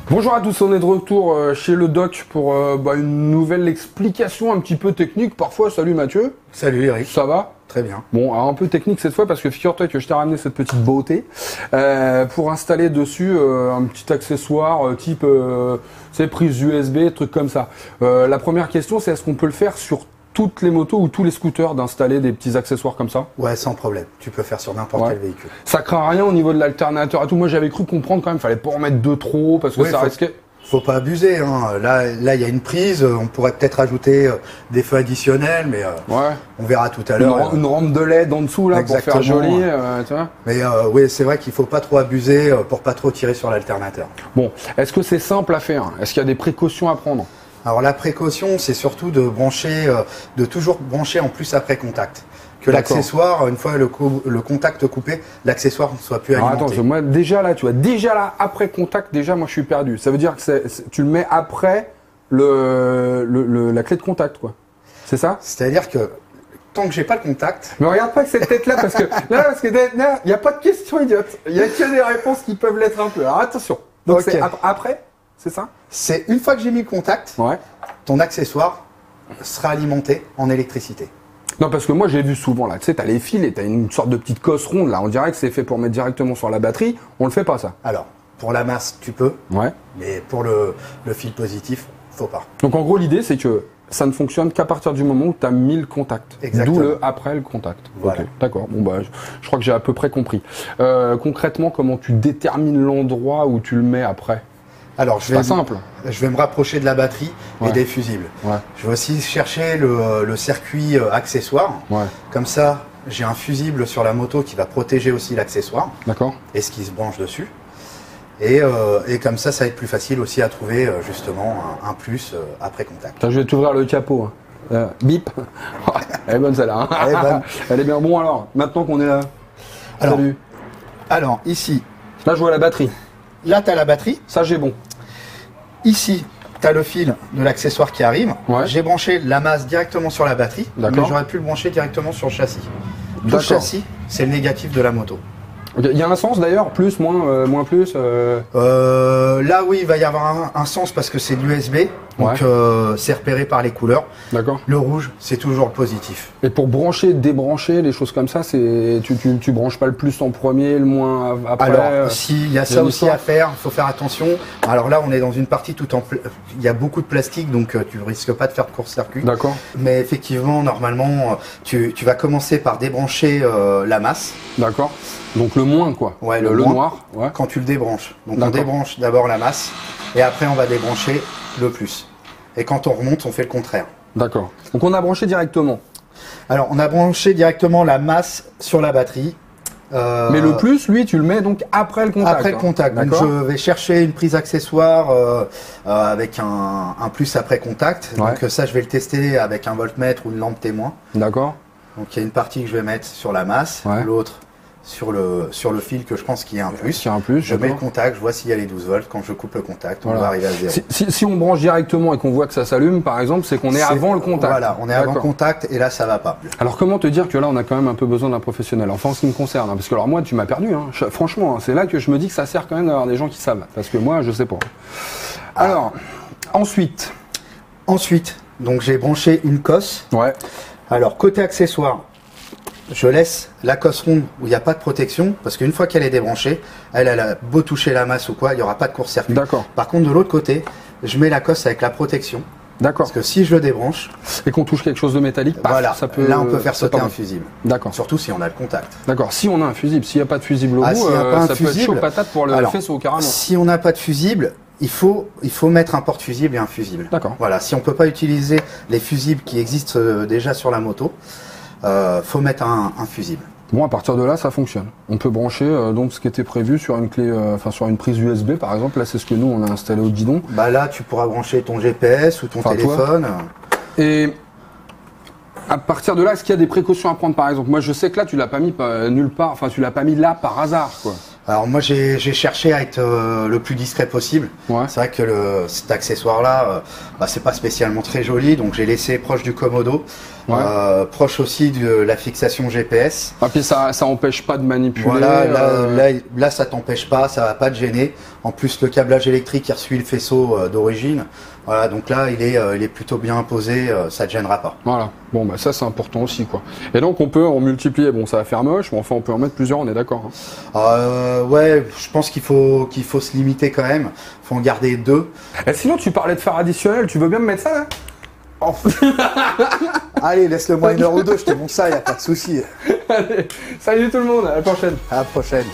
Bonjour à tous, on est de retour chez le doc pour une nouvelle explication un petit peu technique parfois. Salut Mathieu. Salut Eric. Ça va? Très bien. Bon, alors un peu technique cette fois parce que figure-toi que je t'ai ramené cette petite beauté pour installer dessus un petit accessoire type prise USB, truc comme ça. La première question c'est est-ce qu'on peut le faire sur toutes les motos ou tous les scooters d'installer des petits accessoires comme ça? Ouais, sans problème. Tu peux faire sur n'importe quel véhicule. Ça craint rien au niveau de l'alternateur et tout. Moi j'avais cru comprendre quand même, fallait pas en mettre de trop parce que ça risquait. Faut pas abuser, hein. Là, il y a une prise. On pourrait peut-être ajouter des feux additionnels, mais on verra tout à l'heure. Une rampe de LED en dessous là pour faire joli, tu vois. Mais oui, c'est vrai qu'il faut pas trop abuser pour pas trop tirer sur l'alternateur. Bon, est-ce que c'est simple à faire? Est-ce qu'il y a des précautions à prendre? Alors la précaution, c'est surtout de brancher, de toujours brancher en plus après contact. Que l'accessoire, une fois le contact coupé, l'accessoire ne soit plus alimenté. Attends, moi déjà là, tu vois, après contact, moi je suis perdu. Ça veut dire que tu le mets après la clé de contact, quoi. C'est ça? C'est-à-dire que tant que j'ai pas le contact. Mais regarde pas cette tête-là parce que il n'y a pas de question idiote. Il y a que des réponses qui peuvent l'être un peu. Alors attention. Donc c'est après, c'est ça? C'est une fois que j'ai mis le contact, ton accessoire sera alimenté en électricité. Non, parce que moi j'ai vu souvent là, tu sais, t'as les fils et t'as une sorte de petite cosse ronde là, on dirait que c'est fait pour mettre directement sur la batterie, on le fait pas ça. Alors, pour la masse, tu peux, mais pour le fil positif, faut pas. Donc en gros l'idée c'est que ça ne fonctionne qu'à partir du moment où tu as mis le contact. D'où le après le contact. Voilà. Okay, d'accord, bon je crois que j'ai à peu près compris. Concrètement, comment tu détermines l'endroit où tu le mets après? Alors, c'est pas simple. Je vais me rapprocher de la batterie et des fusibles. Je vais aussi chercher le circuit accessoire. Comme ça, j'ai un fusible sur la moto qui va protéger aussi l'accessoire. D'accord. Et ce qui se branche dessus. Et comme ça va être plus facile aussi à trouver justement un plus après contact. Attends, je vais t'ouvrir le capot. Bip. Elle est bonne celle-là. Elle est bonne. Elle est bien. Bon alors, maintenant qu'on est là. Salut. Alors ici. Là je vois la batterie. Là tu as la batterie. Ça j'ai bon. Ici, tu as le fil de l'accessoire qui arrive. J'ai branché la masse directement sur la batterie, mais j'aurais pu le brancher directement sur le châssis. Le châssis, c'est le négatif de la moto. Il y a un sens d'ailleurs, plus, moins, plus Là oui, il va y avoir un sens parce que c'est de l'USB, donc c'est repéré par les couleurs. D'accord. Le rouge, c'est toujours le positif. Et pour brancher, débrancher, les choses comme ça, tu branches pas le plus en premier, le moins après. Alors, s'il y a ça aussi à faire, il faut faire attention. Alors là, on est dans une partie il y a beaucoup de plastique, donc tu risques pas de faire de court-circuit. D'accord. Mais effectivement, normalement, tu vas commencer par débrancher la masse. D'accord. Donc le moins quoi. Ouais, le noir. Quand tu le débranches. Donc on débranche d'abord la masse et après on va débrancher le plus. Et quand on remonte, on fait le contraire. D'accord. Donc on a branché directement. Alors on a branché directement la masse sur la batterie. Mais le plus, lui, tu le mets donc après le contact. Après le contact. Donc je vais chercher une prise accessoire avec un plus après contact. Donc ça, je vais le tester avec un voltmètre ou une lampe témoin. D'accord. Donc il y a une partie que je vais mettre sur la masse, l'autre sur le fil que je pense qu'il y a un plus. Je mets le contact, je vois s'il y a les 12 volts. Quand je coupe le contact, on va arriver à 0. Si on branche directement et qu'on voit que ça s'allume, par exemple, c'est qu'on est avant le contact. Voilà, on est avant le contact et là, ça va pas. Alors comment te dire que là, on a quand même un peu besoin d'un professionnel? Enfin, en ce qui me concerne, parce que alors moi, tu m'as perdu. Franchement, c'est là que je me dis que ça sert quand même d'avoir des gens qui savent. Parce que moi, je sais pas. Alors, ensuite, donc j'ai branché une cosse. Alors, côté accessoire, je laisse la cosse ronde où il n'y a pas de protection, parce qu'une fois qu'elle est débranchée, elle a beau toucher la masse ou quoi, il n'y aura pas de court-circuit. Par contre, de l'autre côté, je mets la cosse avec la protection. Parce que si je le débranche et qu'on touche quelque chose de métallique, ça peut, là on peut faire sauter un fusible. Surtout si on a le contact. Si on a un fusible, s'il n'y a pas de fusible au bout, ça peut être chaud patate pour le faisceau carrément. Si on n'a pas de fusible, il faut mettre un porte-fusible et un fusible. Voilà, si on peut pas utiliser les fusibles qui existent déjà sur la moto, faut mettre un fusible. Bon, à partir de là, ça fonctionne. On peut brancher donc ce qui était prévu sur une clé, sur une prise USB par exemple. Là, c'est ce que nous on a installé au guidon. Là, tu pourras brancher ton GPS ou ton téléphone. Et à partir de là, est-ce qu'il y a des précautions à prendre par exemple? Moi, je sais que là, tu l'as pas mis nulle part. Enfin, tu l'as pas mis là par hasard, quoi. Alors moi, j'ai cherché à être le plus discret possible. C'est vrai que cet accessoire-là, c'est pas spécialement très joli, donc j'ai laissé proche du commodo. proche aussi de la fixation GPS. Ah, puis ça empêche pas de manipuler. Voilà, là ça t'empêche pas, ça va pas te gêner. En plus le câblage électrique qui suit le faisceau d'origine. Voilà, donc là il est plutôt bien posé, ça te gênera pas. Voilà, bon bah ça c'est important aussi quoi. Et donc on peut en multiplier, bon ça va faire moche, mais enfin on peut en mettre plusieurs, on est d'accord. Ouais, je pense qu'il faut se limiter quand même. Faut en garder 2. Et sinon tu parlais de fer additionnel, tu veux bien me mettre ça là? Oh. Allez, laisse-le moi 1 heure ou 2, je te montre ça, y a pas de souci. Allez, salut tout le monde, à la prochaine. À la prochaine.